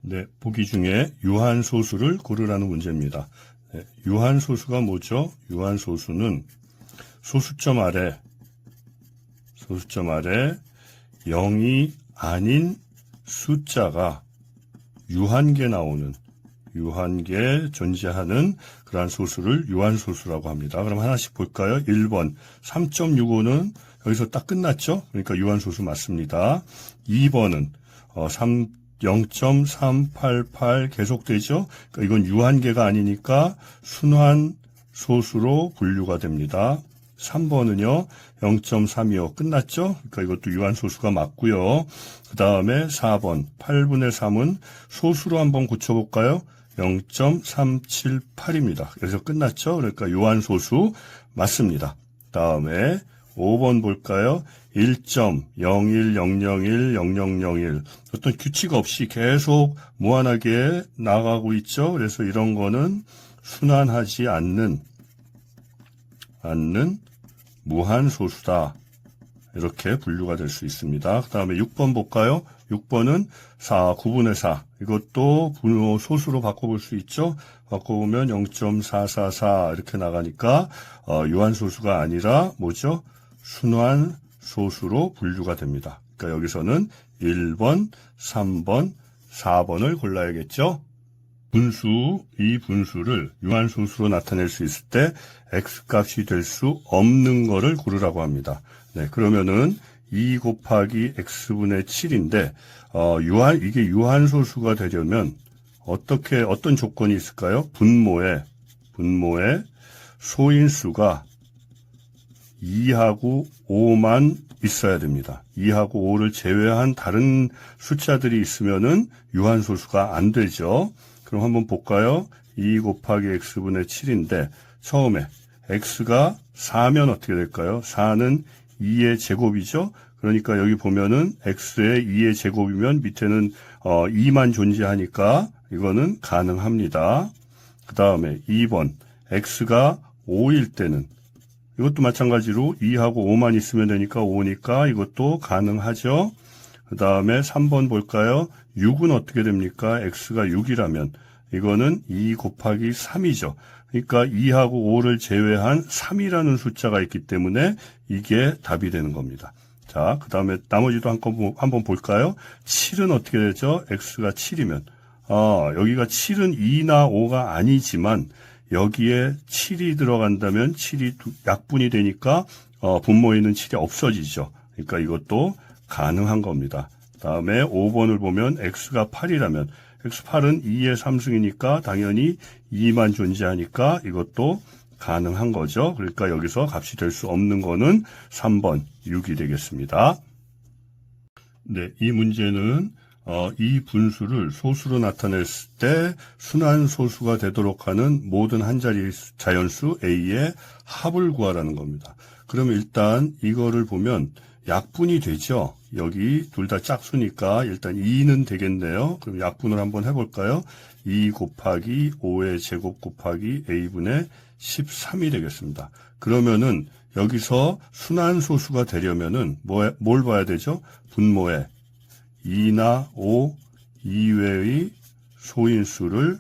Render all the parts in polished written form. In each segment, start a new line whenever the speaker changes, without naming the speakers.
네, 보기 중에 유한소수를 고르라는 문제입니다. 네, 유한소수가 뭐죠? 유한소수는 소수점 아래 0이 아닌 숫자가 유한개 나오는, 유한개 존재하는 그러한 소수를 유한소수라고 합니다. 그럼 하나씩 볼까요? 1번 3.65는 여기서 딱 끝났죠? 그러니까 유한소수 맞습니다. 2번은 0.388 계속되죠? 그러니까 이건 유한계가 아니니까 순환소수로 분류가 됩니다. 3번은요, 0.325 끝났죠? 그러니까 이것도 유한소수가 맞고요. 그 다음에 4번, 8분의 3은 소수로 한번 고쳐볼까요? 0.378입니다. 그래서 끝났죠? 그러니까 유한소수 맞습니다. 다음에 5번 볼까요? 1.010010001 어떤 규칙 없이 계속 무한하게 나가고 있죠. 그래서 이런 거는 순환하지 않는 무한소수다. 이렇게 분류가 될 수 있습니다. 그 다음에 6번 볼까요? 6번은 9분의 4. 이것도 소수로 바꿔볼 수 있죠. 바꿔보면 0.444 이렇게 나가니까 유한소수가 아니라 뭐죠? 순환소수로 분류가 됩니다. 그러니까 여기서는 1번, 3번, 4번을 골라야겠죠. 이 분수를 유한소수로 나타낼 수 있을 때 x값이 될 수 없는 거를 고르라고 합니다. 네, 그러면은 2 곱하기 x분의 7인데 이게 유한소수가 되려면 어떤 조건이 있을까요? 분모에 소인수가 2하고 5만 있어야 됩니다. 2하고 5를 제외한 다른 숫자들이 있으면은 유한소수가 안 되죠. 그럼 한번 볼까요? 2 곱하기 x분의 7인데 처음에 x가 4면 어떻게 될까요? 4는 2의 제곱이죠. 그러니까 여기 보면은 x의 2의 제곱이면 밑에는 2만 존재하니까 이거는 가능합니다. 그 다음에 2번 x가 5일 때는 이것도 마찬가지로 2하고 5만 있으면 되니까 5니까 이것도 가능하죠. 그 다음에 3번 볼까요? 6은 어떻게 됩니까? x가 6이라면 이거는 2 곱하기 3이죠. 그러니까 2하고 5를 제외한 3이라는 숫자가 있기 때문에 이게 답이 되는 겁니다. 자, 그 다음에 나머지도 한번 볼까요? 7은 어떻게 되죠? x가 7이면 여기가 7은 2나 5가 아니지만 여기에 7이 들어간다면 7이 약분이 되니까 분모에 있는 7이 없어지죠. 그러니까 이것도 가능한 겁니다. 다음에 5번을 보면 x가 8이라면 x8은 2의 3승이니까 당연히 2만 존재하니까 이것도 가능한 거죠. 그러니까 여기서 값이 될 수 없는 거는 3번 6이 되겠습니다. 네, 이 문제는 이 분수를 소수로 나타냈을 때 순환소수가 되도록 하는 모든 한자리 자연수 A의 합을 구하라는 겁니다. 그러면 일단 이거를 보면 약분이 되죠. 여기 둘 다 짝수니까 일단 2는 되겠네요. 그럼 약분을 한번 해볼까요? 2 곱하기 5의 제곱 곱하기 A분의 13이 되겠습니다. 그러면은 여기서 순환소수가 되려면은 뭘 봐야 되죠? 분모에 2나 5 이외의 소인수를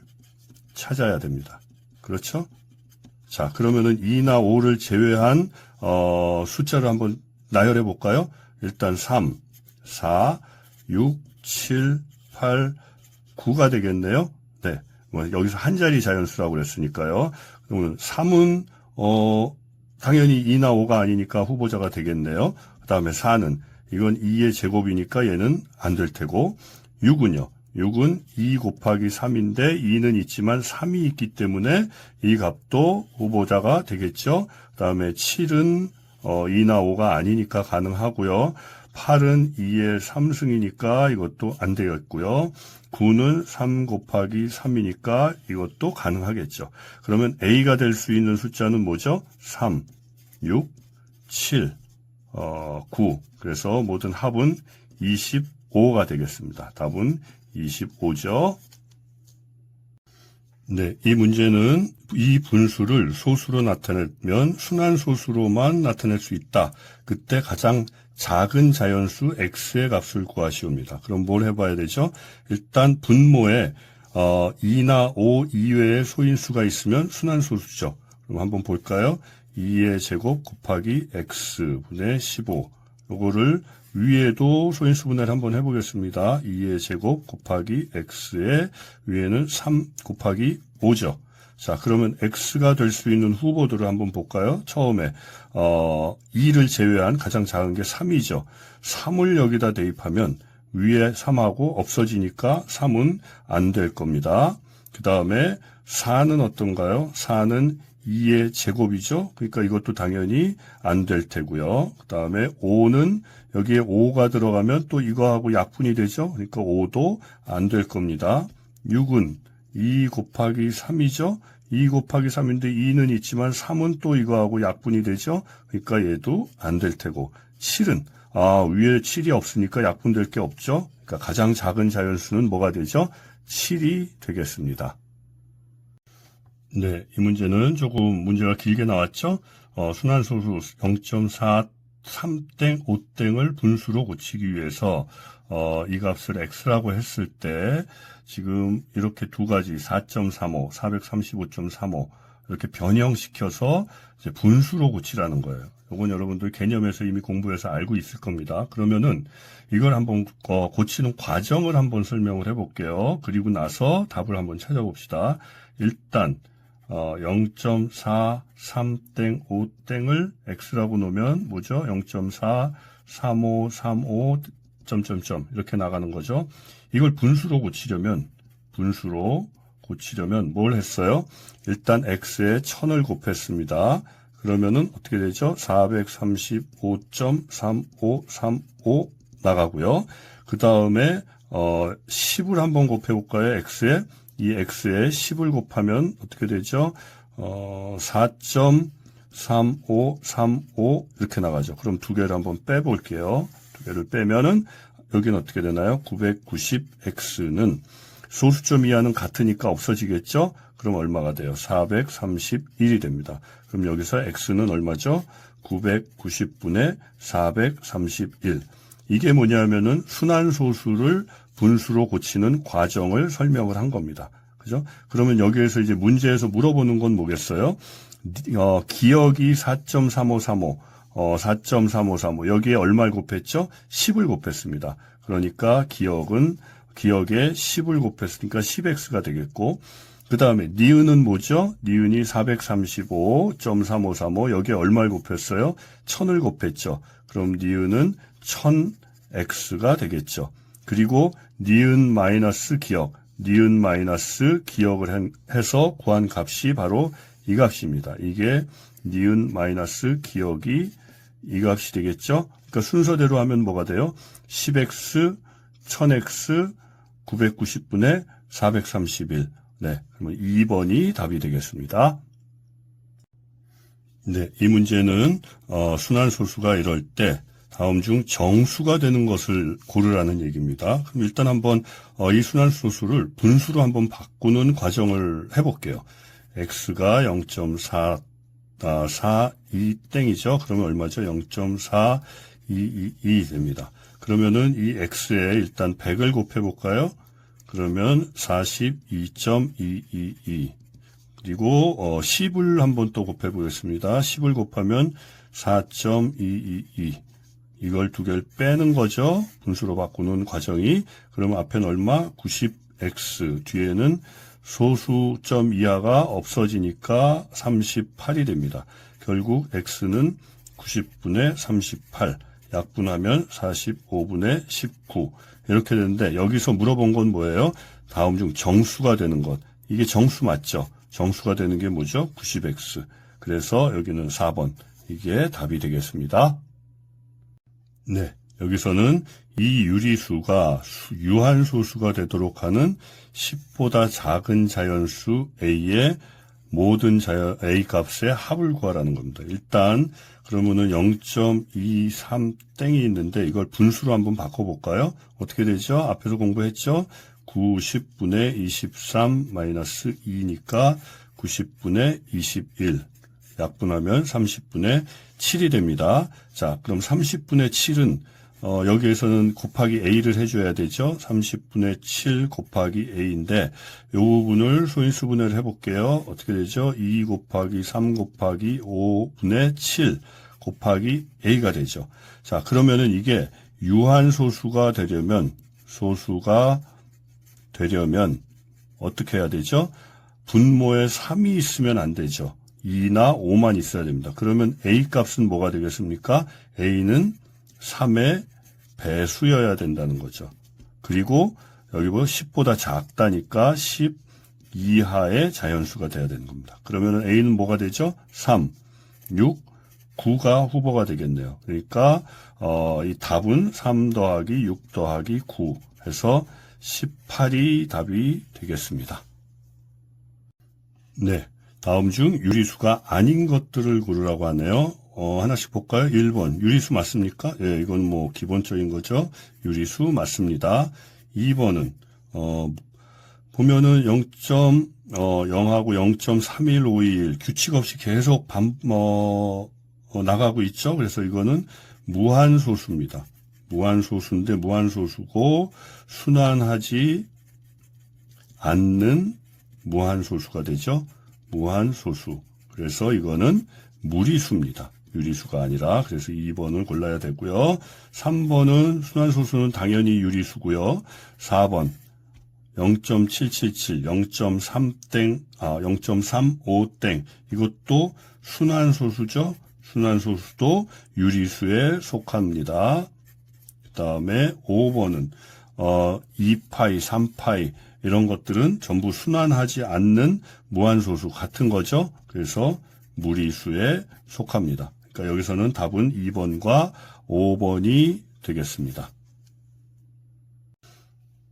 찾아야 됩니다. 그렇죠? 자, 그러면은 2나 5를 제외한 숫자를 한번 나열해 볼까요? 일단 3, 4, 6, 7, 8, 9가 되겠네요. 네. 여기서 한자리 자연수라고 그랬으니까요. 그러면 3은 당연히 2나 5가 아니니까 후보자가 되겠네요. 그 다음에 4는 이건 2의 제곱이니까 얘는 안 될 테고 6은요. 6은 2 곱하기 3인데 2는 있지만 3이 있기 때문에 이 값도 후보자가 되겠죠. 그 다음에 7은 2나 5가 아니니까 가능하고요. 8은 2의 3승이니까 이것도 안 되겠고요. 9는 3 곱하기 3이니까 이것도 가능하겠죠. 그러면 A가 될 수 있는 숫자는 뭐죠? 3, 6, 7, 9. 그래서 모든 합은 25가 되겠습니다. 답은 25죠. 네, 이 문제는 이 분수를 소수로 나타내면 순환소수로만 나타낼 수 있다. 그때 가장 작은 자연수 x의 값을 구하시옵니다. 그럼 뭘 해봐야 되죠? 일단 분모에 2나 5 이외의 소인수가 있으면 순환소수죠. 그럼 한번 볼까요? 2의 제곱 곱하기 x분의 15. 요거를 위에도 소인수 분해를 한번 해보겠습니다. 2의 제곱 곱하기 x의 위에는 3 곱하기 5죠. 자, 그러면 x가 될 수 있는 후보들을 한번 볼까요? 처음에 2를 제외한 가장 작은 게 3이죠. 3을 여기다 대입하면 위에 3하고 없어지니까 3은 안 될 겁니다. 그 다음에 4는 어떤가요? 4는 2의 제곱이죠. 그러니까 이것도 당연히 안 될 테고요. 그 다음에 5는 여기에 5가 들어가면 또 이거하고 약분이 되죠. 그러니까 5도 안 될 겁니다. 6은 2 곱하기 3이죠. 2 곱하기 3인데 2는 있지만 3은 또 이거하고 약분이 되죠. 그러니까 얘도 안 될 테고 7은 위에 7이 없으니까 약분될 게 없죠. 그러니까 가장 작은 자연수는 뭐가 되죠? 7이 되겠습니다. 네, 이 문제는 조금 문제가 길게 나왔죠. 순환소수 0.4, 3땡, 5땡을 분수로 고치기 위해서 이 값을 x라고 했을 때 지금 이렇게 두 가지 4.35, 435.35 이렇게 변형시켜서 이제 분수로 고치라는 거예요. 이건 여러분들 개념에서 이미 공부해서 알고 있을 겁니다. 그러면은 이걸 한번 고치는 과정을 한번 설명을 해볼게요. 그리고 나서 답을 한번 찾아봅시다. 일단 0.4, 3땡, 5땡을 x라고 놓으면 뭐죠? 0.4, 35, 35, 점점점 이렇게 나가는 거죠. 이걸 분수로 고치려면 뭘 했어요? 일단 x에 1000을 곱했습니다. 그러면은 어떻게 되죠? 435.3535 나가고요. 그 다음에 10을 한번 곱해볼까요? x에 이 x에 10을 곱하면 어떻게 되죠? 4.3535 이렇게 나가죠. 그럼 두 개를 한번 빼볼게요. 두 개를 빼면은 여기는 어떻게 되나요? 990x는 소수점 이하는 같으니까 없어지겠죠? 그럼 얼마가 돼요? 431이 됩니다. 그럼 여기서 x는 얼마죠? 990분의 431. 이게 뭐냐면은 순환소수를 분수로 고치는 과정을 설명을 한 겁니다. 그죠? 그러면 여기에서 이제 문제에서 물어보는 건 뭐겠어요? 기억이 4.3535, 4.3535. 여기에 얼마를 곱했죠? 10을 곱했습니다. 그러니까 기억에 10을 곱했으니까 10x가 되겠고, 그 다음에 니은은 뭐죠? 니은이 435.3535. 여기에 얼마를 곱했어요? 1000을 곱했죠. 그럼 니은은 1000x가 되겠죠. 그리고 니은 마이너스 기억을 해서 구한 값이 바로 이 값입니다. 이게 니은 마이너스 기억이 이 값이 되겠죠. 그러니까 순서대로 하면 뭐가 돼요? 10x, 1000x, 990분의 431. 네, 그러면 2번이 답이 되겠습니다. 네, 이 문제는 순환소수가 이럴 때 다음 중 정수가 되는 것을 고르라는 얘기입니다. 그럼 일단 한번 이 순환소수를 분수로 한번 바꾸는 과정을 해볼게요. x가 0.442땡이죠. 그러면 얼마죠? 0.4222 됩니다. 그러면은 이 x에 일단 100을 곱해볼까요? 그러면 42.222. 그리고 10을 한번 또 곱해보겠습니다. 10을 곱하면 4.222. 이걸 두 개를 빼는 거죠. 분수로 바꾸는 과정이. 그러면 앞에는 얼마? 90x. 뒤에는 소수점 이하가 없어지니까 38이 됩니다. 결국 x는 90분의 38. 약분하면 45분의 19. 이렇게 되는데 여기서 물어본 건 뭐예요? 다음 중 정수가 되는 것. 이게 정수 맞죠? 정수가 되는 게 뭐죠? 90x. 그래서 여기는 4번. 이게 답이 되겠습니다. 네, 여기서는 이 유리수가 유한소수가 되도록 하는 10보다 작은 자연수 A의 모든 A 값의 합을 구하라는 겁니다. 일단 그러면은 0.23땡이 있는데 이걸 분수로 한번 바꿔볼까요? 어떻게 되죠? 앞에서 공부했죠? 90분의 23 마이너스 2니까 90분의 21. 약분하면 30분의 7이 됩니다. 자, 그럼 30분의 7은 여기에서는 곱하기 a를 해줘야 되죠. 30분의 7 곱하기 a인데 이 부분을 소인수분해를 해볼게요. 어떻게 되죠? 2 곱하기 3 곱하기 5분의 7 곱하기 a가 되죠. 자, 그러면은 이게 유한소수가 되려면 어떻게 해야 되죠? 분모에 3이 있으면 안 되죠. 2나 5만 있어야 됩니다. 그러면 a 값은 뭐가 되겠습니까? a는 3의 배수여야 된다는 거죠. 그리고 여기 뭐 10보다 작다니까 10 이하의 자연수가 돼야 되는 겁니다. 그러면 a는 뭐가 되죠? 3, 6, 9가 후보가 되겠네요. 그러니까 이 답은 3 더하기 6 더하기 9 해서 18이 답이 되겠습니다. 네, 다음 중 유리수가 아닌 것들을 고르라고 하네요. 하나씩 볼까요? 1번 유리수 맞습니까? 예, 이건 뭐 기본적인 거죠. 유리수 맞습니다. 2번은 보면은 0.0하고 0.31521 규칙 없이 계속 나가고 있죠. 그래서 이거는 무한소수입니다. 무한소수인데 무한소수고 순환하지 않는 무한소수가 되죠. 무한소수. 그래서 이거는 무리수입니다. 유리수가 아니라. 그래서 2번을 골라야 되고요. 3번은 순환소수는 당연히 유리수고요. 4번 0.777, 0.35땡 이것도 순환소수죠. 순환소수도 유리수에 속합니다. 그 다음에 5번은 2파이, 3파이 이런 것들은 전부 순환하지 않는 무한소수 같은 거죠. 그래서 무리수에 속합니다. 그러니까 여기서는 답은 2번과 5번이 되겠습니다.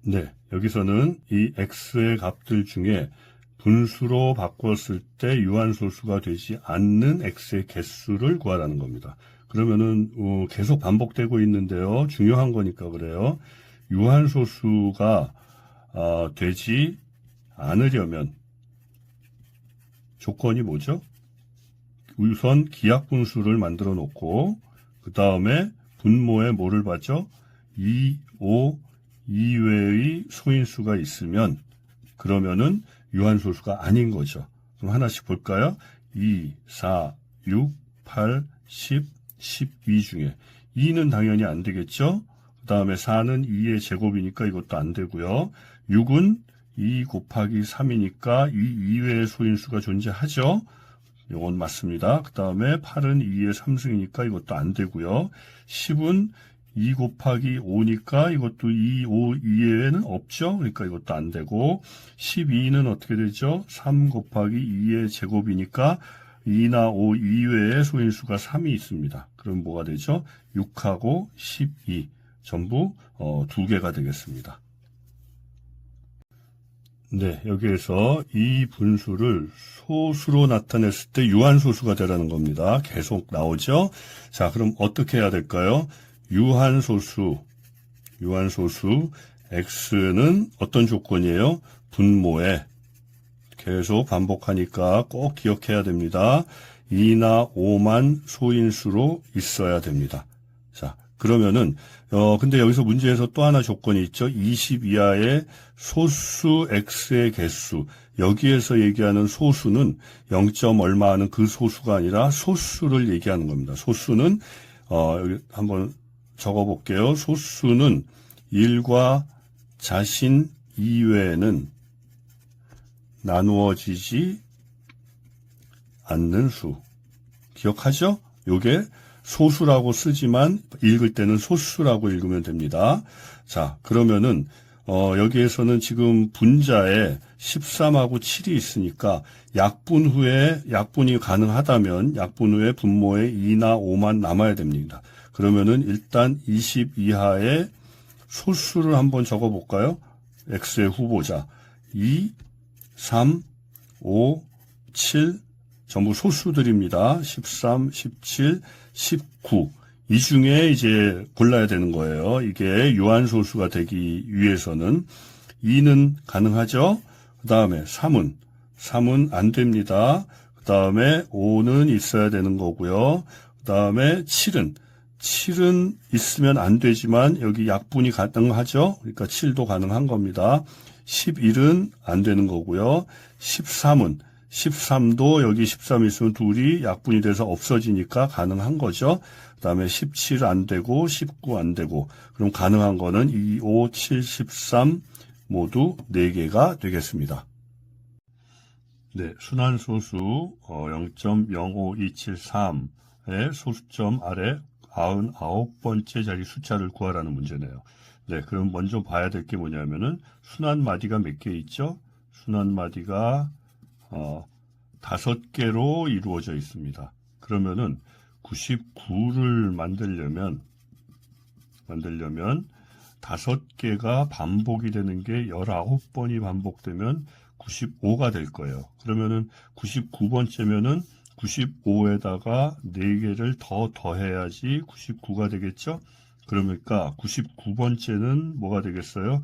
네, 여기서는 이 x의 값들 중에 분수로 바꿨을 때 유한소수가 되지 않는 x의 개수를 구하라는 겁니다. 그러면은 계속 반복되고 있는데요. 중요한 거니까 그래요. 유한소수가 되지 않으려면 조건이 뭐죠? 우선 기하분수를 만들어 놓고 그 다음에 분모에 뭐를 받죠? 2, 5 이외의 소인수가 있으면 그러면은 유한소수가 아닌 거죠. 그럼 하나씩 볼까요? 2, 4, 6, 8, 10, 12 중에 2는 당연히 안 되겠죠? 그 다음에 4는 2의 제곱이니까 이것도 안 되고요. 6은 2 곱하기 3이니까 이 이외의 소인수가 존재하죠. 이건 맞습니다. 그 다음에 8은 2의 3승이니까 이것도 안 되고요. 10은 2 곱하기 5니까 이것도 5 이외에는 없죠. 그러니까 이것도 안 되고 12는 어떻게 되죠? 3 곱하기 2의 제곱이니까 2나 5 이외에 소인수가 3이 있습니다. 그럼 뭐가 되죠? 6하고 12 전부 2개가 되겠습니다. 네, 여기에서 이 분수를 소수로 나타냈을 때 유한소수가 되라는 겁니다. 계속 나오죠? 자, 그럼 어떻게 해야 될까요? 유한소수 x는 어떤 조건이에요? 분모에 계속 반복하니까 꼭 기억해야 됩니다. 2나 5만 소인수로 있어야 됩니다. 자, 그러면은 근데 여기서 문제에서 또 하나 조건이 있죠. 20 이하의 소수 x의 개수. 여기에서 얘기하는 소수는 0. 얼마 하는 그 소수가 아니라 소수를 얘기하는 겁니다. 소수는 여기 한번 적어볼게요. 소수는 1과 자신 이외에는 나누어지지 않는 수. 기억하죠? 요게 소수라고 쓰지만 읽을 때는 소수라고 읽으면 됩니다. 자, 그러면은 여기에서는 지금 분자에 13하고 7이 있으니까 약분이 가능하다면 약분 후에 분모에 2나 5만 남아야 됩니다. 그러면은 일단 20 이하의 소수를 한번 적어볼까요? x의 후보자 2, 3, 5, 7 전부 소수들입니다. 13, 17, 19 이 중에 이제 골라야 되는 거예요. 이게 유한소수가 되기 위해서는 2는 가능하죠? 그 다음에 3은 안 됩니다. 그 다음에 5는 있어야 되는 거고요. 그 다음에 7은 있으면 안 되지만 여기 약분이 가능하죠? 그러니까 7도 가능한 겁니다. 11은 안 되는 거고요. 13도 여기 13 있으면 둘이 약분이 돼서 없어지니까 가능한 거죠. 그 다음에 17 안 되고 19 안 되고 그럼 가능한 거는 2, 5, 7, 13 모두 4개가 되겠습니다. 네, 순환소수 0.05273의 소수점 아래 99번째 자리 숫자를 구하라는 문제네요. 네, 그럼 먼저 봐야 될 게 뭐냐면은 순환마디가 몇 개 있죠? 순환마디가 5개로 이루어져 있습니다. 그러면은 99를 만들려면 5개가 반복이 되는 게 19번이 반복되면 95가 될 거예요. 그러면은 99번째면은 95에다가 4개를 더 더해야지 99가 되겠죠? 그러니까 99번째는 뭐가 되겠어요?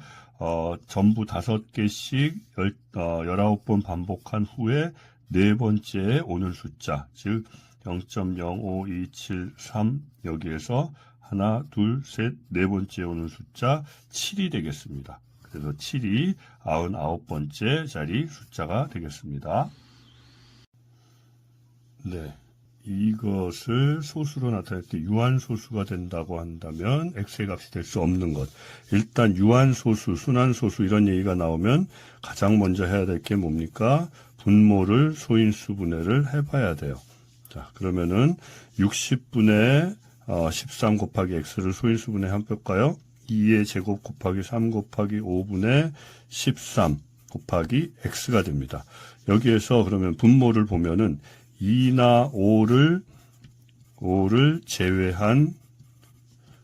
전부 5개씩 19번 반복한 후에 4번째에 오는 숫자, 즉 0.05273 여기에서 하나, 둘, 셋, 4번째에 오는 숫자 7이 되겠습니다. 그래서 7이 99번째 자리 숫자가 되겠습니다. 네, 이것을 소수로 나타낼 때 유한소수가 된다고 한다면 x의 값이 될 수 없는 것. 일단 유한소수, 순환소수 이런 얘기가 나오면 가장 먼저 해야 될 게 뭡니까? 분모를 소인수분해를 해봐야 돼요. 자, 그러면은 60분의 13 곱하기 x를 소인수분해 해볼까요? 2의 제곱 곱하기 3 곱하기 5분의 13 곱하기 x가 됩니다. 여기에서 그러면 분모를 보면은 2나 5를 제외한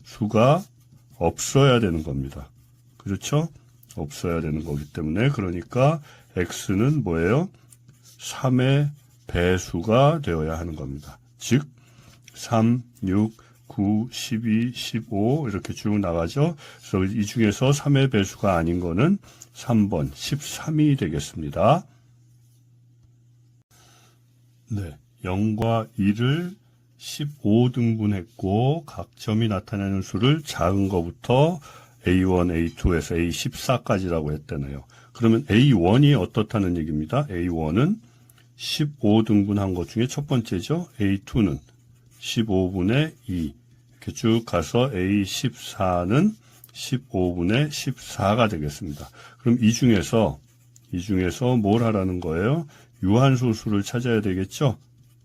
수가 없어야 되는 겁니다. 그렇죠? 없어야 되는 거기 때문에 그러니까 x는 뭐예요? 3의 배수가 되어야 하는 겁니다. 즉 3, 6, 9, 12, 15 이렇게 쭉 나가죠. 그래서 이 중에서 3의 배수가 아닌 거는 3번 13이 되겠습니다. 네, 0과 1을 15등분했고 각 점이 나타내는 수를 작은 거부터 A1, A2에서 A14까지라고 했다네요. 그러면 A1이 어떻다는 얘기입니다. A1은 15등분한 것 중에 첫 번째죠. A2는 15분의 2 이렇게 쭉 가서 A14는 15분의 14가 되겠습니다. 그럼 이 중에서 뭘 하라는 거예요? 유한소수를 찾아야 되겠죠?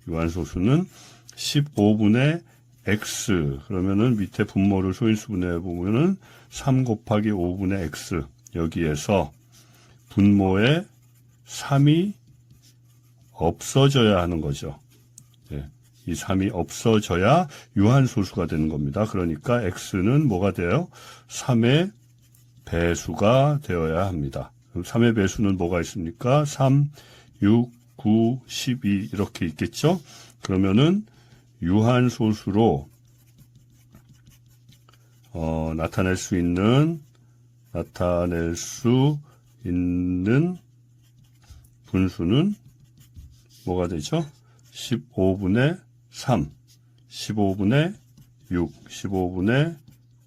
유한소수는 15분의 x 그러면은 밑에 분모를 소인수분해 보면은 3 곱하기 5분의 x 여기에서 분모에 3이 없어져야 하는 거죠. 네, 이 3이 없어져야 유한소수가 되는 겁니다. 그러니까 x는 뭐가 돼요? 3의 배수가 되어야 합니다. 그럼 3의 배수는 뭐가 있습니까? 3, 6, 9, 12 이렇게 있겠죠? 그러면은 유한소수로 나타낼 수 있는 분수는 뭐가 되죠? 15분의 3, 15분의 6, 15분의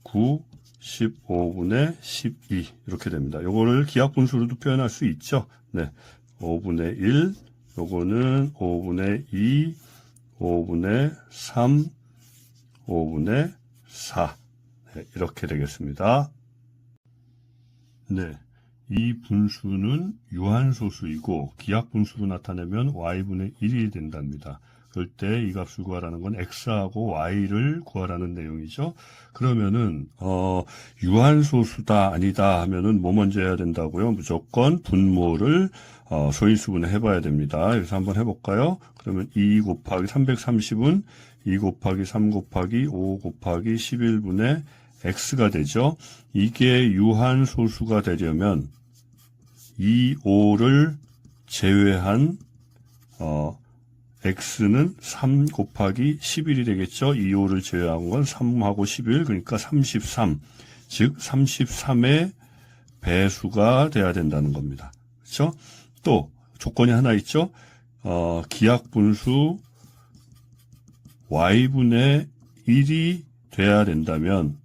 9, 15분의 12 이렇게 됩니다. 요거를 기하분수로도 표현할 수 있죠. 네, 5분의 1, 요거는 5분의 2, 5분의 3, 5분의 4 네, 이렇게 되겠습니다. 네, 이 분수는 유한소수이고 기하분수로 나타내면 y분의 1이 된답니다. 그럴 때 이 값을 구하라는 건 x하고 y를 구하라는 내용이죠. 그러면은 유한소수다 아니다 하면은 뭐 먼저 해야 된다고요? 무조건 분모를 소인수분해 해봐야 됩니다. 그래서 한번 해볼까요? 그러면 2 곱하기 330은 2 곱하기 3 곱하기 5 곱하기 11분의 x가 되죠. 이게 유한소수가 되려면 2, 5를 제외한 x는 3 곱하기 11이 되겠죠. 2, 5를 제외한 건 3하고 11, 그러니까 33. 즉 33의 배수가 돼야 된다는 겁니다. 그렇죠? 또 조건이 하나 있죠. 기하분수 y분의 1이 돼야 된다면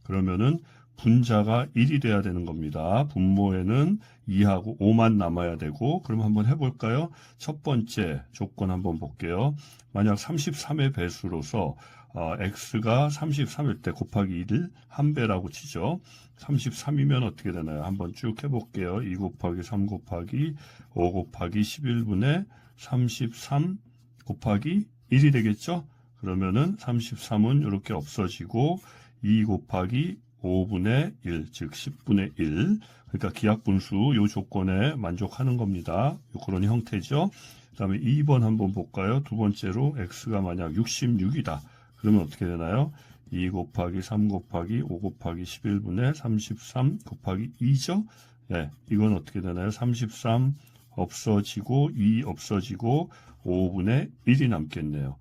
그러면은 분자가 1이 돼야 되는 겁니다. 분모에는 2하고 5만 남아야 되고 그럼 한번 해볼까요? 첫 번째 조건 한번 볼게요. 만약 33의 배수로서 x가 33일 때 곱하기 1을 한 배라고 치죠. 33이면 어떻게 되나요? 한번 쭉 해볼게요. 2 곱하기 3 곱하기 5 곱하기 11분의 33 곱하기 1이 되겠죠? 그러면은 33은 이렇게 없어지고 2 곱하기 5분의 1, 즉 10분의 1. 그러니까 기하분수 요 조건에 만족하는 겁니다. 그런 형태죠. 그 다음에 2번 한번 볼까요? 두 번째로 x가 만약 66이다. 그러면 어떻게 되나요? 2 곱하기 3 곱하기 5 곱하기 11분의 33 곱하기 2죠? 네, 이건 어떻게 되나요? 33 없어지고 2 없어지고 5분의 1이 남겠네요.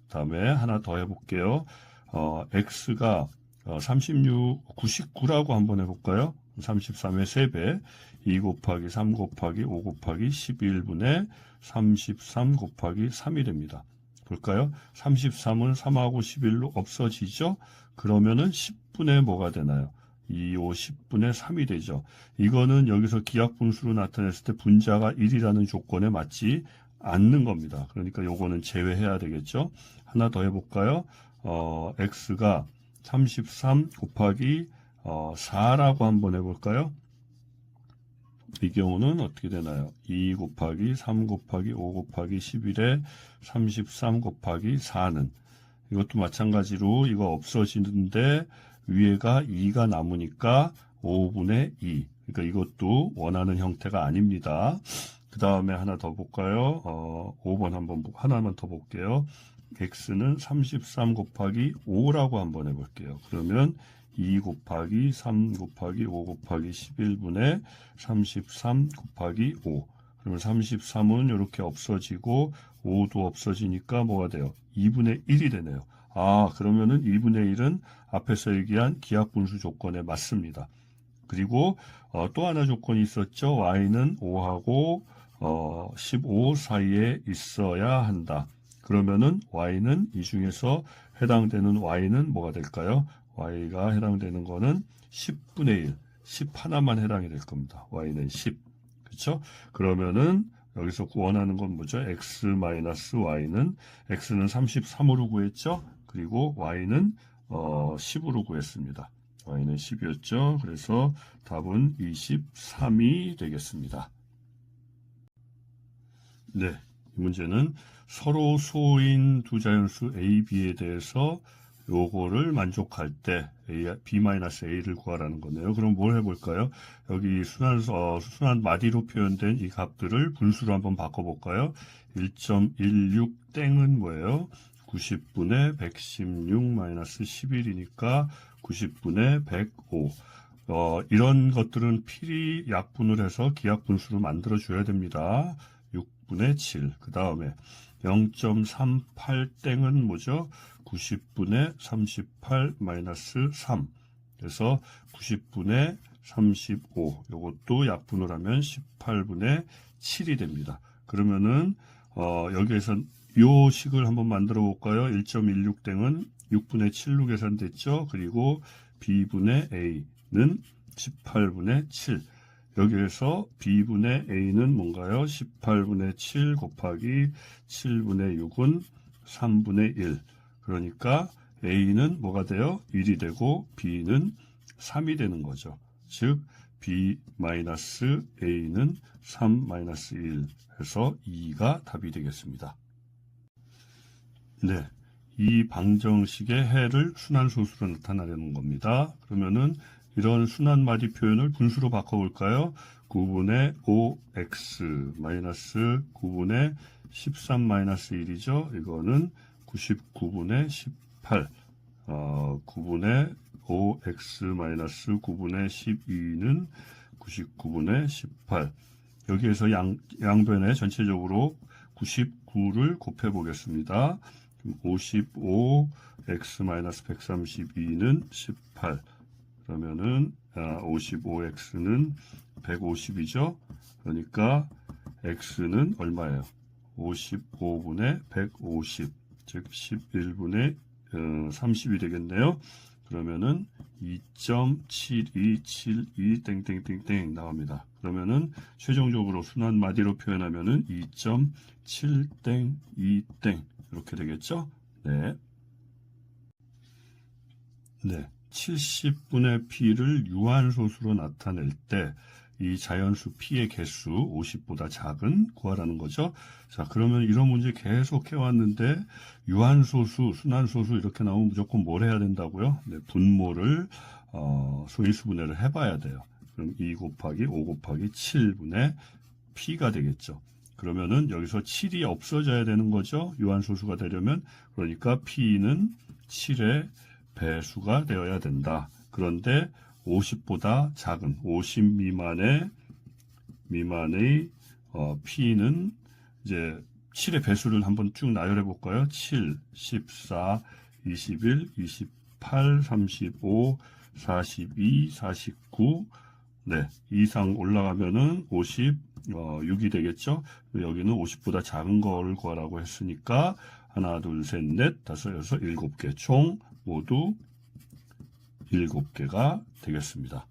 다음에 하나 더 해볼게요. x가 99라고 한번 해볼까요? 33의 3배, 2 곱하기 3 곱하기 5 곱하기 11분의 33 곱하기 3이 됩니다. 볼까요? 33은 3하고 11로 없어지죠? 그러면은 10분의 뭐가 되나요? 2, 5, 10분의 3이 되죠. 이거는 여기서 기하분수로 나타냈을 때 분자가 1이라는 조건에 맞지 않는 겁니다. 그러니까 요거는 제외해야 되겠죠. 하나 더 해볼까요? x가 33 곱하기 4라고 한번 해볼까요? 이 경우는 어떻게 되나요? 2 곱하기 3 곱하기 5 곱하기 11에 33 곱하기 4는 이것도 마찬가지로 이거 없어지는데 위에가 2가 남으니까 5분의 2. 그러니까 이것도 원하는 형태가 아닙니다. 그 다음에 하나 더 볼까요? 5번 하나만 더 볼게요. x는 33 곱하기 5라고 한번 해볼게요. 그러면 2 곱하기 3 곱하기 5 곱하기 11분의 33 곱하기 5. 그러면 33은 이렇게 없어지고 5도 없어지니까 뭐가 돼요? 2분의 1이 되네요. 그러면은 2분의 1은 앞에서 얘기한 기하분수 조건에 맞습니다. 그리고 또 하나 조건이 있었죠. y는 5하고 15 사이에 있어야 한다. 그러면은 y는 이 중에서 해당되는 y는 뭐가 될까요? y가 해당되는 거는 10분의 1, 10 하나만 해당이 될 겁니다. y는 10. 그렇죠? 그러면은 여기서 원하는 건 뭐죠? x-y는 x는 33으로 구했죠? 그리고 y는 10으로 구했습니다. y는 10이었죠. 그래서 답은 23이 되겠습니다. 네, 이 문제는 서로 소인 두 자연수 a, b에 대해서 요거를 만족할 때 b-a를 구하라는 거네요. 그럼 뭘 해볼까요? 여기 순환 마디로 표현된 이 값들을 분수로 한번 바꿔볼까요? 1.16 땡은 뭐예요? 90분의 116-11이니까 90분의 105. 이런 것들은 필히 약분을 해서 기하분수로 만들어줘야 됩니다. 6분의 7. 그 다음에 0.38 땡은 뭐죠? 90분의 38-3. 그래서 90분의 35. 이것도 약분을 하면 18분의 7이 됩니다. 그러면은 여기에서 요 식을 한번 만들어 볼까요? 1.16 땡은 6분의 7로 계산됐죠? 그리고 b분의 a는 18분의 7. 여기에서 b분의 a는 뭔가요? 18분의 7 곱하기 7분의 6은 3분의 1. 그러니까 a는 뭐가 돼요? 1이 되고 b는 3이 되는 거죠. 즉 b-a는 3-1 해서 2가 답이 되겠습니다. 네, 이 방정식의 해를 순환소수로 나타내는 겁니다. 그러면은 이런 순환마디 표현을 분수로 바꿔볼까요? 9분의 5x 마이너스 9분의 13-1이죠. 이거는 99분의 18, 9분의 5x 마이너스 9분의 12는 99분의 18. 여기에서 양변에 전체적으로 99를 곱해 보겠습니다. 55 x 마이너스 132는 18. 그러면은 55x는 150이죠. 그러니까 x는 얼마예요? 55분의 150, 즉 11분의 30이 되겠네요. 그러면은 2.7272 땡땡땡땡 나옵니다. 그러면은 최종적으로 순환마디로 표현하면은 2.7땡2땡 이렇게 되겠죠? 네. 네. 70분의 p를 유한소수로 나타낼 때 이 자연수 p의 개수 50보다 작은 구하라는 거죠. 자, 그러면 이런 문제 계속 해왔는데 유한소수, 순환소수 이렇게 나오면 무조건 뭘 해야 된다고요? 네, 분모를 소인수분해를 해봐야 돼요. 그럼 2 곱하기 5 곱하기 7분의 p가 되겠죠. 그러면은 여기서 7이 없어져야 되는 거죠. 유한소수가 되려면. 그러니까 p는 7의 배수가 되어야 된다. 그런데 50보다 작은 50 미만의 p는 이제 7의 배수를 한번 쭉 나열해 볼까요? 7, 14, 21, 28, 35, 42, 49. 네, 이상 올라가면은 56이 되겠죠? 여기는 50보다 작은 거를 구하라고 했으니까 하나, 둘, 셋, 넷, 다섯, 여섯, 7개 총 모두 7개가 되겠습니다.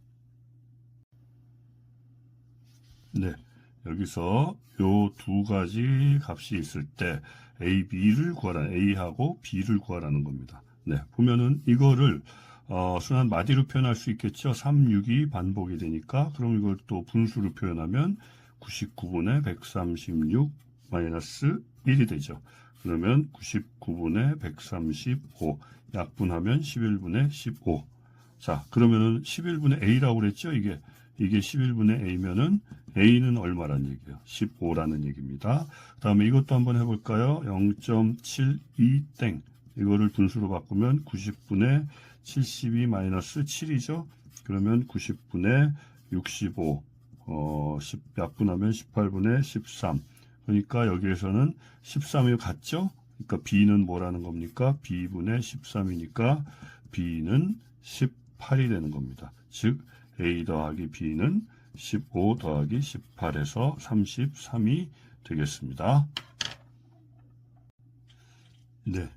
네, 여기서 요 두 가지 값이 있을 때 A, B를 구하라는, A하고 B를 구하라는 겁니다. 네, 보면은 이거를 순환 마디로 표현할 수 있겠죠. 3, 6이 반복이 되니까. 그럼 이걸 또 분수로 표현하면 99분의 136 마이너스 1이 되죠. 그러면 99분의 135 약분하면 11분의 15. 자, 그러면은 11분의 A라고 그랬죠? 이게 11분의 A면은 A는 얼마란 얘기예요? 15라는 얘기입니다. 그 다음에 이것도 한번 해볼까요? 0.72땡. 이거를 분수로 바꾸면 90분의 72 마이너스 7이죠? 그러면 90분의 65, 10 약분하면 18분의 13. 그러니까 여기에서는 13이 같죠? 그러니까 B는 뭐라는 겁니까? B분의 13이니까 B는 18이 되는 겁니다. 즉 A 더하기 B는 15 더하기 18에서 33이 되겠습니다. 네,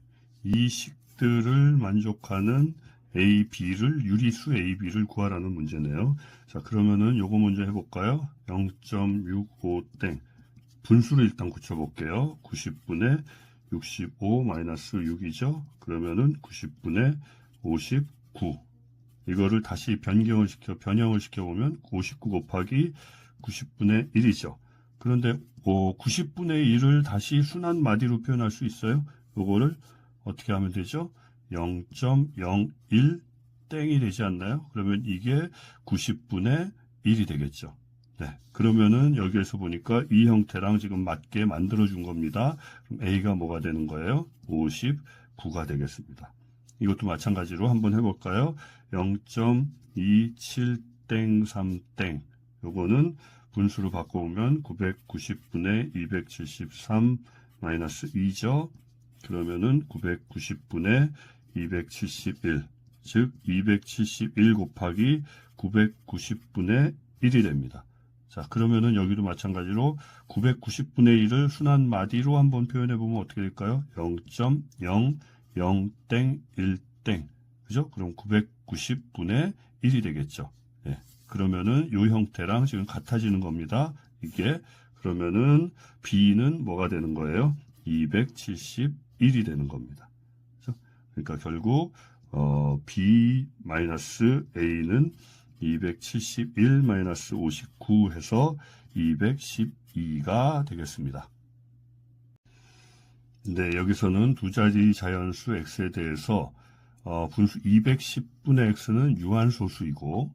이 식들을 만족하는 A, B를 유리수 A, B를 구하라는 문제네요. 자, 그러면은 요거 먼저 해볼까요? 0.65땡 분수를 일단 굳혀볼게요. 90분의 65 마이너스 6이죠. 그러면은 90분의 59. 이거를 다시 변형을 시켜보면 59 곱하기 90분의 1이죠. 그런데 90분의 1을 다시 순환 마디로 표현할 수 있어요. 요거를 어떻게 하면 되죠? 0.01 땡이 되지 않나요? 그러면 이게 90분의 1이 되겠죠. 네. 그러면은 여기에서 보니까 이 형태랑 지금 맞게 만들어준 겁니다. 그럼 A가 뭐가 되는 거예요? 59가 되겠습니다. 이것도 마찬가지로 한번 해볼까요? 0.27땡3땡 요거는 분수로 바꿔보면 990분의 273 마이너스 2죠. 그러면은 990분의 271, 즉 271 곱하기 990분의 1이 됩니다. 자, 그러면은 여기도 마찬가지로 990분의 1을 순환 마디로 한번 표현해 보면 어떻게 될까요? 0.00땡 1땡. 그죠? 그럼 990분의 1이 되겠죠. 예. 그러면은 이 형태랑 지금 같아지는 겁니다. 이게 그러면은 B는 뭐가 되는 거예요? 271이 되는 겁니다. 그렇죠? 그러니까 결국 B-A는 271-59 해서 212가 되겠습니다. 네, 여기서는 두 자리 자연수 x에 대해서 분수 210분의 x는 유한소수이고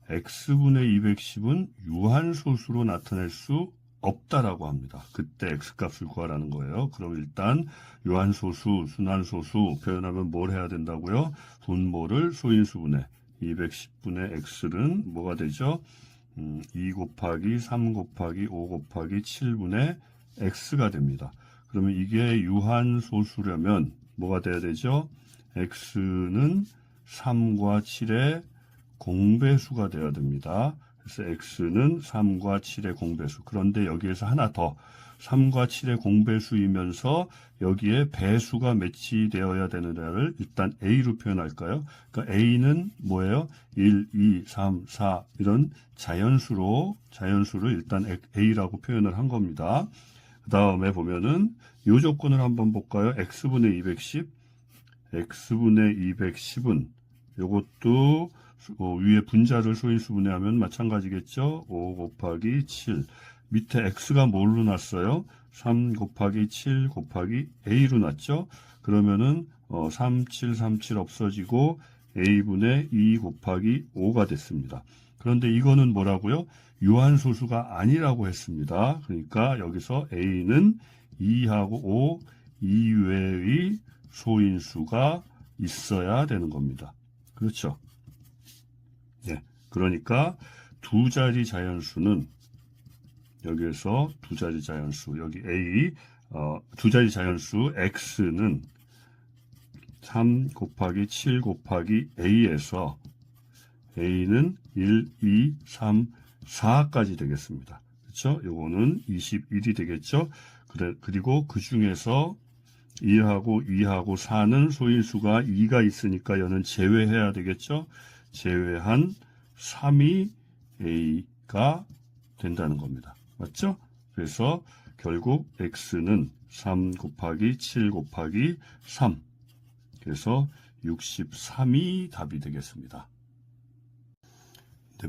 x분의 210은 유한소수로 나타낼 수 없다라고 합니다. 그때 x값을 구하라는 거예요. 그럼 일단 유한소수, 순환소수 표현하면 뭘 해야 된다고요? 분모를 소인수분해 210분의 x는 뭐가 되죠? 2 곱하기 3 곱하기 5 곱하기 7분의 x가 됩니다. 그러면 이게 유한소수려면 뭐가 돼야 되죠? x는 3과 7의 공배수가 되어야 됩니다. 그래서 x는 3과 7의 공배수. 그런데 여기에서 하나 더 3과 7의 공배수이면서 여기에 배수가 매치되어야 되는 애를 일단 a로 표현할까요? 그러니까 a는 뭐예요? 1, 2, 3, 4 이런 자연수를 일단 a라고 표현을 한 겁니다. 그 다음에 보면은 이 조건을 한번 볼까요? x분의 210, x분의 210은 이것도 위에 분자를 소인수분해하면 마찬가지겠죠? 5 곱하기 7. 밑에 x가 뭘로 났어요? 3 곱하기 7 곱하기 a로 났죠? 그러면은 3, 7, 3, 7 없어지고 a분의 2 곱하기 5가 됐습니다. 그런데 이거는 뭐라고요? 유한소수가 아니라고 했습니다. 그러니까 여기서 a는 2하고 5 이외의 소인수가 있어야 되는 겁니다. 그렇죠? 네. 그러니까 두 자리 자연수는 여기에서 두 자리 자연수 여기 a 두 자리 자연수 x는 3 곱하기 7 곱하기 a에서 a는 1, 2, 3, 4까지 되겠습니다. 그렇죠? 요거는 21이 되겠죠? 그리고 그 중에서 1하고 2하고 4는 소인수가 2가 있으니까 얘는 제외해야 되겠죠? 제외한 3이 a가 된다는 겁니다. 맞죠? 그래서 결국 x는 3 곱하기 7 곱하기 3. 그래서 63이 답이 되겠습니다.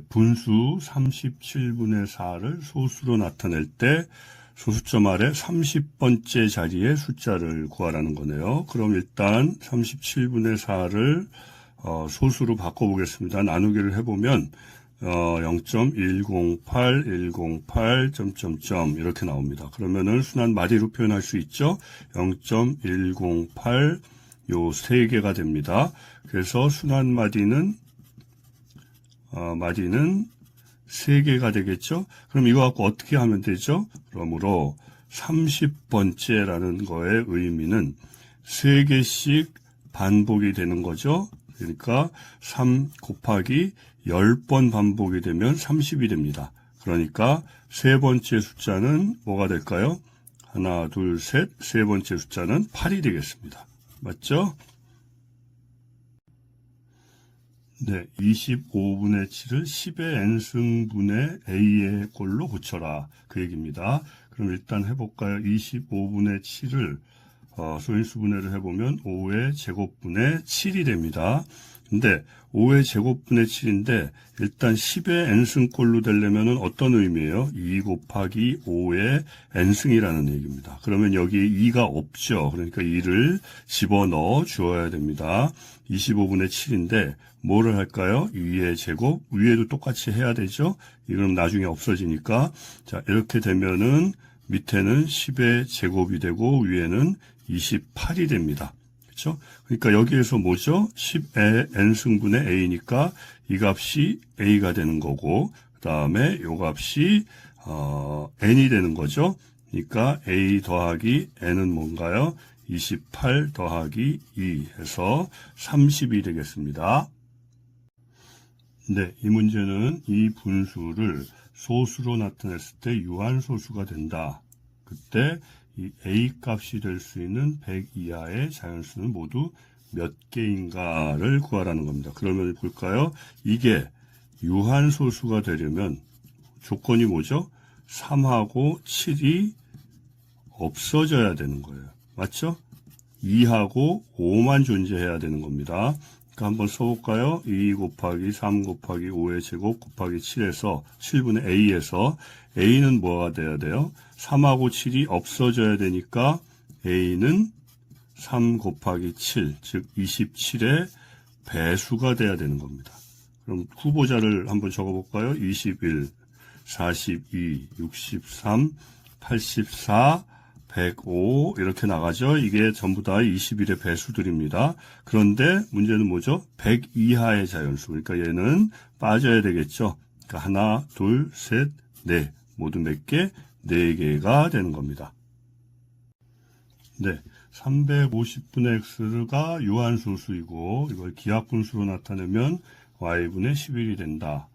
분수 37분의 4를 소수로 나타낼 때 소수점 아래 30번째 자리의 숫자를 구하라는 거네요. 그럼 일단 37분의 4를 소수로 바꿔보겠습니다. 나누기를 해보면 0.108, 108, 점점점 이렇게 나옵니다. 그러면은 순환 마디로 표현할 수 있죠. 0.108 요 3개가 됩니다. 그래서 순환 마디는 3개가 되겠죠. 그럼 이거 갖고 어떻게 하면 되죠? 그러므로 30번째라는 거의 의미는 3개씩 반복이 되는 거죠. 그러니까 3 곱하기 10번 반복이 되면 30이 됩니다. 그러니까 세 번째 숫자는 뭐가 될까요? 하나, 둘, 셋. 세 번째 숫자는 8이 되겠습니다. 맞죠? 네, 25분의 7을 10의 n승분의 a의 꼴로 고쳐라. 그 얘기입니다. 그럼 일단 해볼까요? 25분의 7을 소인수분해를 해보면 5의 제곱분의 7이 됩니다. 근데 5의 제곱분의 7인데 일단 10의 n승꼴로 되려면 어떤 의미예요? 2 곱하기 5의 n승이라는 얘기입니다. 그러면 여기에 2가 없죠. 그러니까 2를 집어넣어 주어야 됩니다. 25분의 7인데 뭐를 할까요? 2의 제곱, 위에도 똑같이 해야 되죠. 이건 나중에 없어지니까. 자, 이렇게 되면은 밑에는 10의 제곱이 되고 위에는 28이 됩니다. 그렇죠? 그러니까 여기에서 뭐죠? 10의 n승분의 a니까 이 값이 a가 되는 거고 그 다음에 이 값이 n이 되는 거죠. 그러니까 a 더하기 n은 뭔가요? 28 더하기 2 해서 30이 되겠습니다. 네, 이 문제는 이 분수를 소수로 나타냈을 때 유한소수가 된다. 그때 이 a 값이 될 수 있는 100 이하의 자연수는 모두 몇 개인가를 구하라는 겁니다. 그러면 볼까요? 이게 유한소수가 되려면 조건이 뭐죠? 3하고 7이 없어져야 되는 거예요. 맞죠? 2하고 5만 존재해야 되는 겁니다. 그러니까 한번 써볼까요? 2 곱하기 3 곱하기 5의 제곱 곱하기 7에서 7분의 a에서 a는 뭐가 돼야 돼요? 3하고 7이 없어져야 되니까 a는 3 곱하기 7, 즉 27의 배수가 돼야 되는 겁니다. 그럼 후보자를 한번 적어볼까요? 21, 42, 63, 84, 105 이렇게 나가죠. 이게 전부 다 21의 배수들입니다. 그런데 문제는 뭐죠? 100 이하의 자연수. 그러니까 얘는 빠져야 되겠죠. 그러니까 하나, 둘, 셋, 넷. 모두 몇 개? 4개가 되는 겁니다. 네. 350분의 x가 유한소수이고 이걸 기하분수로 나타내면 y분의 11이 된다.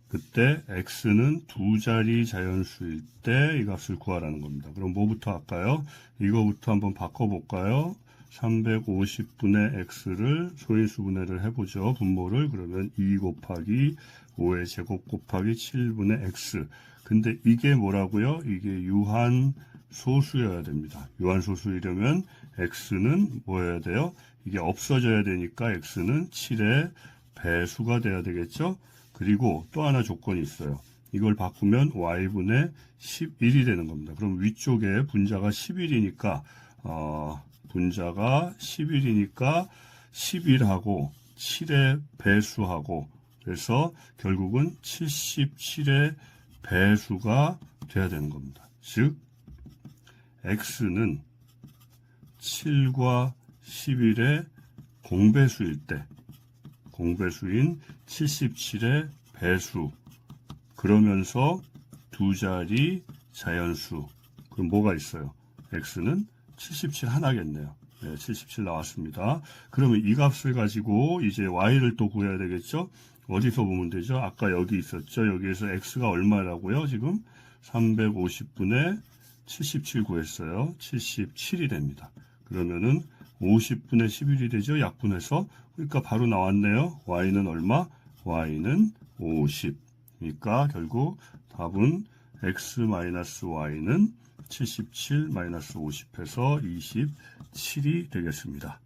그때 x는 두 자리 자연수일 때 이 값을 구하라는 겁니다. 그럼 뭐부터 할까요? 이거부터 한번 바꿔볼까요? 350분의 x를 소인수분해를 해보죠. 분모를. 그러면 2 곱하기 5의 제곱 곱하기 7분의 x. 근데 이게 뭐라고요? 이게 유한소수여야 됩니다. 유한소수이려면 x는 뭐여야 돼요? 이게 없어져야 되니까 x는 7의 배수가 돼야 되겠죠? 그리고 또 하나 조건이 있어요. 이걸 바꾸면 y분의 11이 되는 겁니다. 그럼 위쪽에 분자가 11이니까 분자가 11이니까 11하고 7의 배수하고 그래서 결국은 77의 배수가 돼야 되는 겁니다. 즉 x는 7과 11의 공배수일 때 공배수인 77의 배수 그러면서 두 자리 자연수 그럼 뭐가 있어요? x는 77 하나겠네요. 네, 77 나왔습니다. 그러면 이 값을 가지고 이제 y를 또 구해야 되겠죠? 어디서 보면 되죠? 아까 여기 있었죠? 여기에서 x가 얼마라고요? 지금 350분의 77 구했어요. 77이 됩니다. 그러면은 50분의 11이 되죠? 약분해서. 그러니까 바로 나왔네요. y는 얼마? y는 50. 그러니까 결국 답은 x-y는 77-50해서 27이 되겠습니다.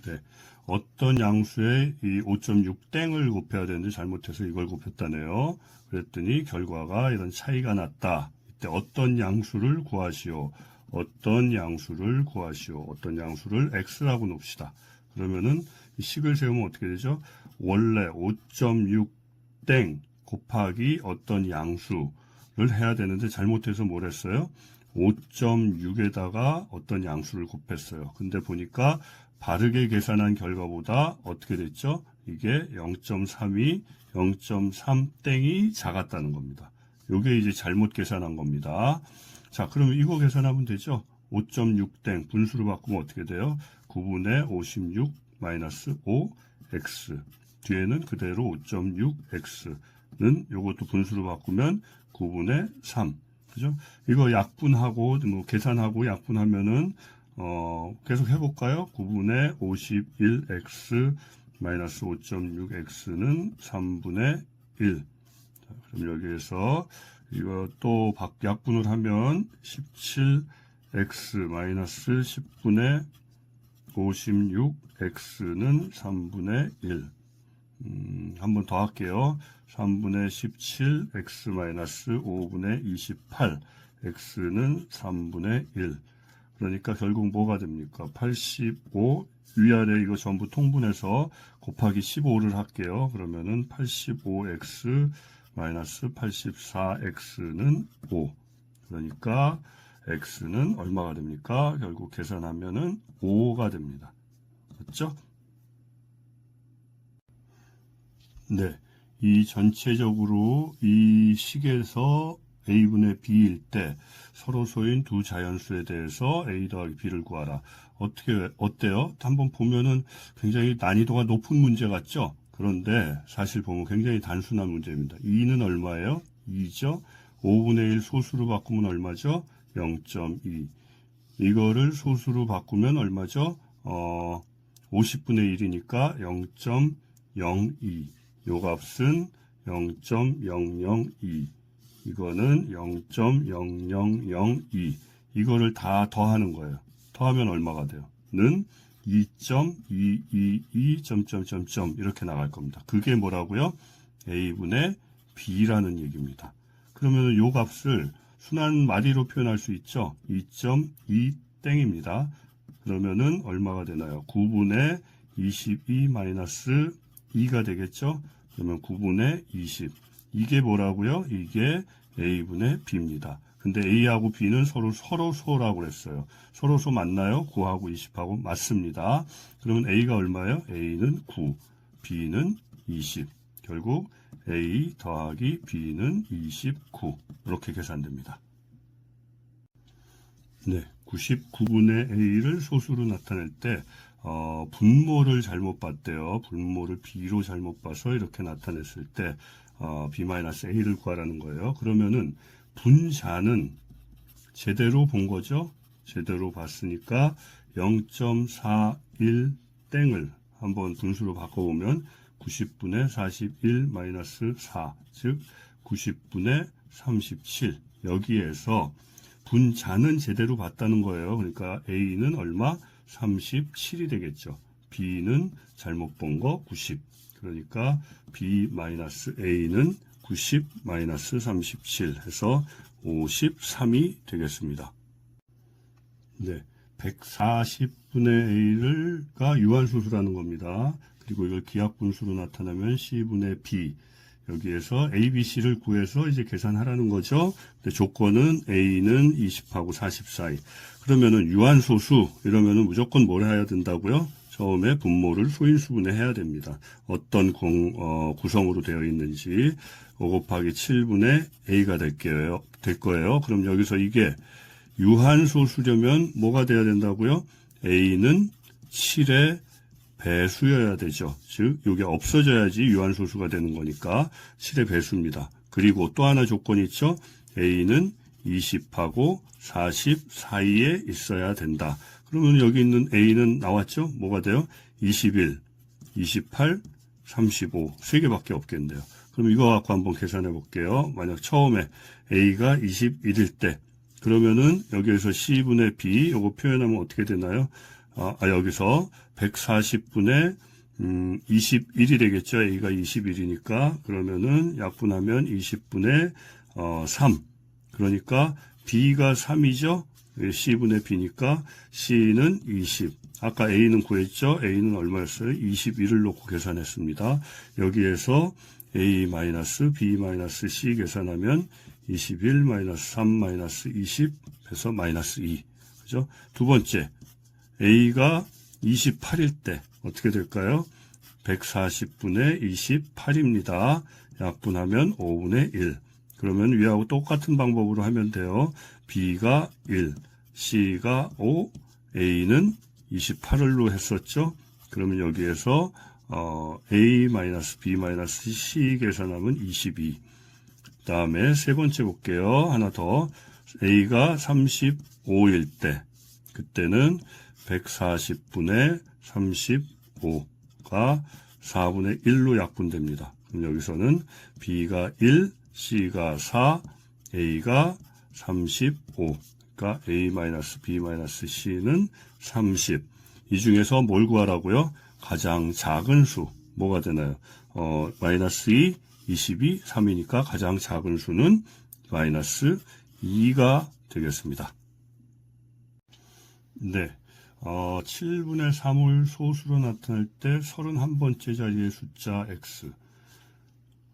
네. 어떤 양수에 이 5.6땡을 곱해야 되는데 잘못해서 이걸 곱했다네요. 그랬더니 결과가 이런 차이가 났다. 이때 어떤 양수를 구하시오. 어떤 양수를 구하시오. 어떤 양수를 x라고 놓읍시다. 그러면은 이 식을 세우면 어떻게 되죠? 원래 5.6땡 곱하기 어떤 양수를 해야 되는데 잘못해서 뭘 했어요? 5.6에다가 어떤 양수를 곱했어요. 근데 보니까 바르게 계산한 결과보다 어떻게 됐죠? 이게 0.3이 0.3땡이 작았다는 겁니다. 이게 이제 잘못 계산한 겁니다. 자, 그러면 이거 계산하면 되죠? 5.6땡 분수로 바꾸면 어떻게 돼요? 9분의 56 마이너스 5x 뒤에는 그대로 5.6x는 요것도 분수로 바꾸면 9분의 3 그죠? 이거 약분하고 뭐 계산하고 약분하면은 계속 해볼까요? 9분의 51x 마이너스 5.6x는 3분의 1. 자, 그럼 여기에서 이거 또 약분을 하면 17x 마이너스 10분의 56x는 3분의 1. 한 번 더 할게요. 3분의 17 x 마이너스 5분의 28 x는 3분의 1. 그러니까 결국 뭐가 됩니까? 85 위아래 이거 전부 통분해서 곱하기 15를 할게요. 그러면은 85x 마이너스 84x는 5. 그러니까 x는 얼마가 됩니까? 결국 계산하면은 5가 됩니다. 맞죠? 네. 이 전체적으로 이 식에서 a분의 b일 때 서로소인 두 자연수에 대해서 a 더하기 b를 구하라. 어때요? 한번 보면은 굉장히 난이도가 높은 문제 같죠? 그런데 사실 보면 굉장히 단순한 문제입니다. 2는 얼마예요? 2죠? 5분의 1 소수로 바꾸면 얼마죠? 0.2. 이거를 소수로 바꾸면 얼마죠? 50분의 1이니까 0.02. 요 값은 0.002. 이거는 0.0002. 이거를 다 더하는 거예요. 더하면 얼마가 돼요? 는 2.222... 이렇게 나갈 겁니다. 그게 뭐라고요? a분의 b라는 얘기입니다. 그러면 요 값을 순환 마디로 표현할 수 있죠? 2.2땡입니다. 그러면은 얼마가 되나요? 9분의 22 마이너스 2가 되겠죠? 그러면 9분의 20. 이게 뭐라고요? 이게 a분의 b입니다. 근데 a하고 b는 서로 소라고 그랬어요. 서로소 맞나요? 9하고 20하고 맞습니다. 그러면 a가 얼마예요? a는 9, b는 20. 결국 a 더하기 b는 29. 이렇게 계산됩니다. 네, 99분의 a를 소수로 나타낼 때 분모를 잘못 봤대요. 분모를 b로 잘못 봐서 이렇게 나타냈을 때 b-a를 구하라는 거예요. 그러면은 분자는 제대로 본 거죠. 제대로 봤으니까 0.41 땡을 한번 분수로 바꿔보면 90분의 41 마이너스 4, 즉 90분의 37. 여기에서 분자는 제대로 봤다는 거예요. 그러니까 A는 얼마? 37이 되겠죠. B는 잘못 본 거 90. 그러니까 B-A는 90-37 해서 53이 되겠습니다. 네, 140분의 A가 유한소수라는 겁니다. 그리고 이걸 기하분수로 나타나면 C분의 B. 여기에서 A, B, C를 구해서 이제 계산하라는 거죠. 근데 조건은 A는 20하고 40 사이. 그러면은 유한소수 이러면은 무조건 뭘 해야 된다고요? 처음에 분모를 소인수분해 해야 됩니다. 어떤 구성으로 되어 있는지 5 곱하기 7분의 A가 될 거예요. 그럼 여기서 이게 유한소수려면 뭐가 돼야 된다고요? A는 7의 배수여야 되죠. 즉 이게 없어져야지 유한소수가 되는 거니까 7의 배수입니다. 그리고 또 하나 조건이 있죠. A는 20하고 40 사이에 있어야 된다. 그러면 여기 있는 A는 나왔죠? 뭐가 돼요? 21, 28, 35. 3개밖에 없겠네요. 그럼 이거 갖고 한번 계산해 볼게요. 만약 처음에 A가 21일 때 그러면은 여기에서 C분의 B 이거 표현하면 어떻게 되나요? 여기서 140분의 21이 되겠죠. A가 21이니까 그러면은 약분하면 20분의 3. 그러니까 B가 3이죠. C분의 B니까 C는 20. 아까 A는 구했죠. A는 얼마였어요? 21을 놓고 계산했습니다. 여기에서 A-B-C 계산하면 21-3-20 해서 -2. 그죠? 두 번째. A가 28일 때 어떻게 될까요? 140분의 28입니다. 약분하면 5분의 1. 그러면 위하고 똑같은 방법으로 하면 돼요. B가 1, C가 5, A는 28을로 했었죠. 그러면 여기에서 A-B-C 계산하면 22. 그 다음에 세 번째 볼게요. 하나 더. A가 35일 때 그때는 140분의 35가 4분의 1로 약분됩니다. 그럼 여기서는 B가 1, C가 4, A가 35. 그러니까 A-B-C는 30. 이 중에서 뭘 구하라고요? 가장 작은 수. 뭐가 되나요? -2, 22, 3이니까 가장 작은 수는 -2가 되겠습니다. 네. 7분의 3을 소수로 나타낼 때 31번째 자리의 숫자 X.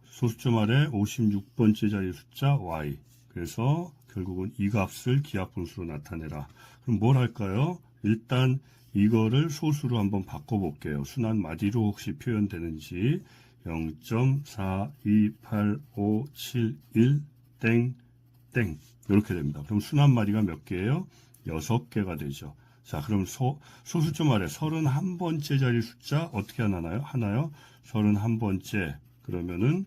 소수점 아래 56번째 자리의 숫자 Y. 그래서 결국은 이 값을 기하분수로 나타내라. 그럼 뭘 할까요? 일단 이거를 소수로 한번 바꿔볼게요. 순환 마디로 혹시 표현되는지 0.42857 땡 이렇게 됩니다. 그럼 순환 마디가 몇 개예요? 6개가 되죠. 자, 그럼 소수점 아래 31번째 자리 숫자 어떻게 하나요? 31번째 그러면은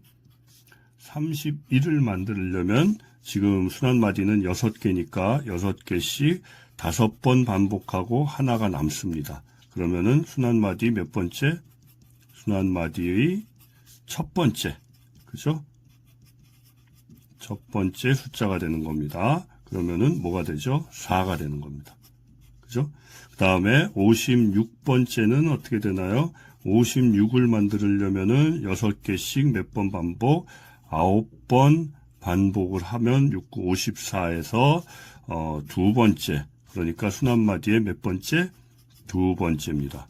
31을 만들려면 지금 순환 마디는 6개니까 6개씩 5번 반복하고 하나가 남습니다. 그러면은 순환 마디 몇 번째? 순환 마디의 첫 번째. 그죠? 첫 번째 숫자가 되는 겁니다. 그러면은 뭐가 되죠? 4가 되는 겁니다. 그죠? 그 다음에 56번째는 어떻게 되나요? 56을 만들려면은 6개씩 몇 번 반복? 9번 반복을 하면 6, 9, 54에서 두 번째. 그러니까 순환마디의 몇 번째? 두 번째입니다.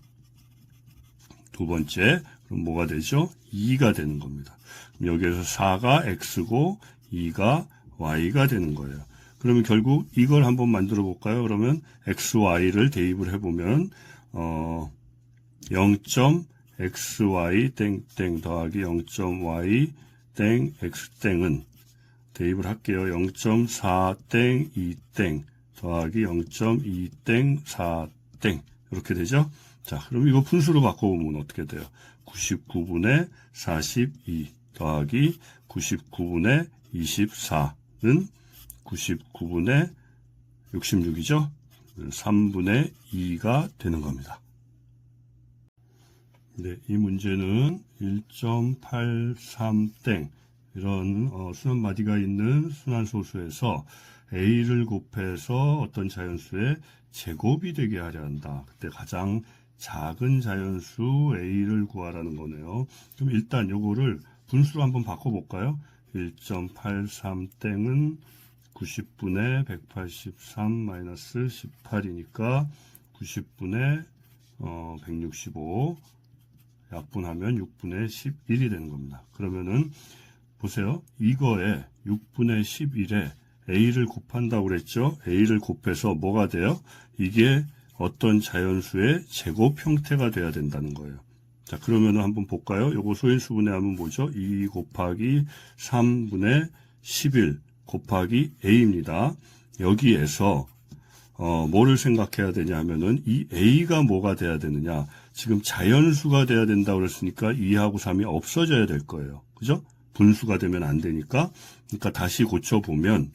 두 번째. 그럼 뭐가 되죠? 2가 되는 겁니다. 그럼 여기에서 4가 X고 2가 Y가 되는 거예요. 그러면 결국 이걸 한번 만들어 볼까요? 그러면 XY를 대입을 해보면 0.XY 땡땡 더하기 0.Y 땡 X 땡은 대입을 할게요. 0.4 땡 2 땡 더하기 0.2 땡 4 땡 이렇게 되죠. 자, 그럼 이거 분수로 바꿔보면 어떻게 돼요? 99분의 42 더하기 99분의 24는 99분의 66이죠? 3분의 2가 되는 겁니다. 네, 이 문제는 1.83땡 이런 순환마디가 있는 순환소수에서 a를 곱해서 어떤 자연수의 제곱이 되게 하려 한다. 그때 가장 작은 자연수 a를 구하라는 거네요. 그럼 일단 요거를 분수로 한번 바꿔볼까요? 1.83땡은 90분의 183 마이너스 18이니까 90분의 165 약분하면 6분의 11이 되는 겁니다. 그러면은 보세요. 이거에 6분의 11에 a를 곱한다고 그랬죠? a를 곱해서 뭐가 돼요? 이게 어떤 자연수의 제곱 형태가 돼야 된다는 거예요. 자, 그러면은 한번 볼까요? 요거 소인수분해하면 뭐죠? 2 곱하기 3분의 11 곱하기 a입니다. 여기에서 뭐를 생각해야 되냐 하면은 이 a가 뭐가 돼야 되느냐? 지금 자연수가 돼야 된다고 그랬으니까 2하고 3이 없어져야 될 거예요. 그죠? 분수가 되면 안 되니까. 그러니까 다시 고쳐보면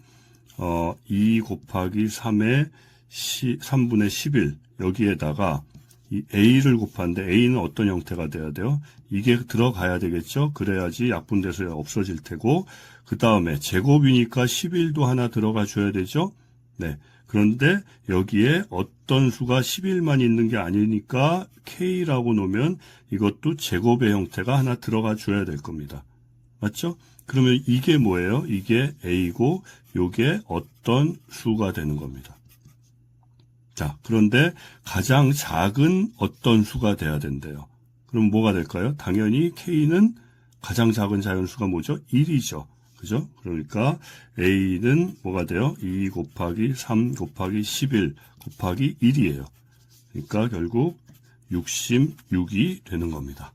2 곱하기 3의 3분의 11 여기에다가 이 a를 곱하는데 a는 어떤 형태가 돼야 돼요? 이게 들어가야 되겠죠? 그래야지 약분돼서 없어질 테고 그 다음에 제곱이니까 11도 하나 들어가 줘야 되죠? 네. 그런데 여기에 어떤 수가 11만 있는 게 아니니까 k라고 놓으면 이것도 제곱의 형태가 하나 들어가 줘야 될 겁니다. 맞죠? 그러면 이게 뭐예요? 이게 a고 요게 어떤 수가 되는 겁니다. 자, 그런데 가장 작은 어떤 수가 돼야 된대요. 그럼 뭐가 될까요? 당연히 k는 가장 작은 자연수가 뭐죠? 1이죠. 그죠? 그러니까 a는 뭐가 돼요? 2 곱하기 3 곱하기 11 곱하기 1이에요. 그러니까 결국 66이 되는 겁니다.